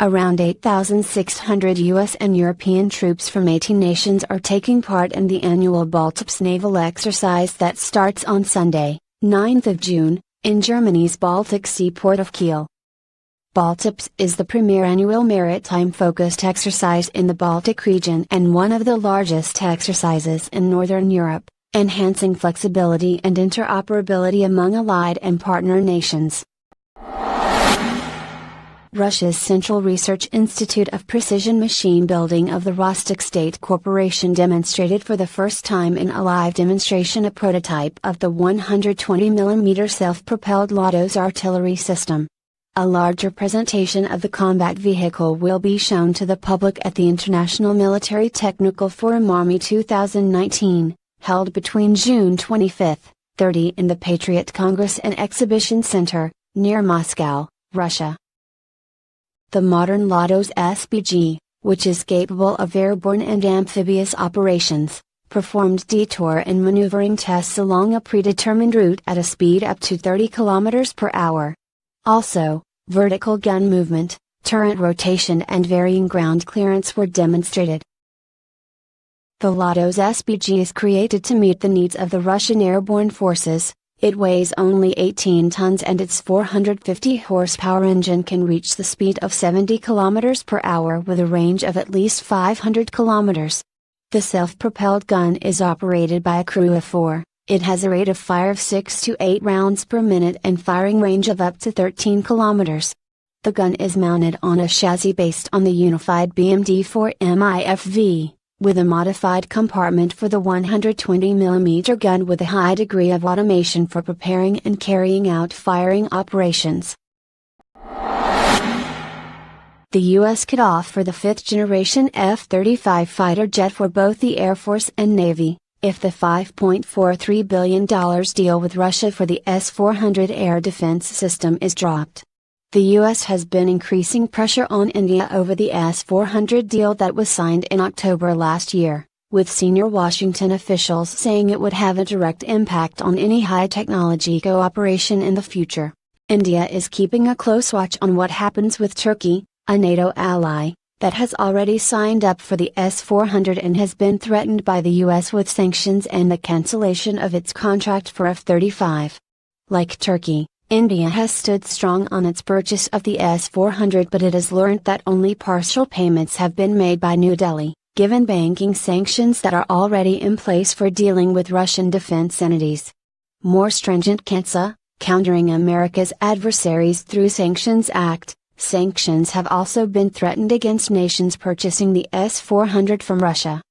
Around 8,600 U.S. and European troops from 18 nations are taking part in the annual Baltops naval exercise that starts on Sunday, 9th of June, in Germany's Baltic Sea port of Kiel. Baltops is the premier annual maritime-focused exercise in the Baltic region and one of the largest exercises in Northern Europe, enhancing flexibility and interoperability among allied and partner nations. Russia's Central Research Institute of Precision Machine Building of the Rostok State Corporation demonstrated for the first time in a live demonstration a prototype of the 120mm self-propelled Lotos artillery system. A larger presentation of the combat vehicle will be shown to the public at the International Military Technical Forum Army 2019, held between June 25-30 in the Patriot Congress and Exhibition Center, near Moscow, Russia. The modern Lotos SPG, which is capable of airborne and amphibious operations, performed detour and maneuvering tests along a predetermined route at a speed up to 30 km per hour. Also, vertical gun movement, turret rotation and varying ground clearance were demonstrated. The Lotos SPG is created to meet the needs of the Russian airborne forces. It weighs only 18 tons and its 450 horsepower engine can reach the speed of 70 km per hour with a range of at least 500 km. The self-propelled gun is operated by a crew of 4. It has a rate of fire of 6 to 8 rounds per minute and firing range of up to 13 km. The gun is mounted on a chassis based on the unified BMD-4 MIFV, with a modified compartment for the 120mm gun with a high degree of automation for preparing and carrying out firing operations. The U.S. could offer the fifth-generation F-35 fighter jet for both the Air Force and Navy, if the $5.43 billion deal with Russia for the S-400 air defense system is dropped. The U.S. has been increasing pressure on India over the S-400 deal that was signed in October last year, with senior Washington officials saying it would have a direct impact on any high-technology cooperation in the future. India is keeping a close watch on what happens with Turkey, a NATO ally, that has already signed up for the S-400 and has been threatened by the U.S. with sanctions and the cancellation of its contract for F-35. Like Turkey, India has stood strong on its purchase of the S-400, but it has learned that only partial payments have been made by New Delhi, given banking sanctions that are already in place for dealing with Russian defense entities. More stringent countering America's adversaries through Sanctions Act. Sanctions have also been threatened against nations purchasing the S-400 from Russia.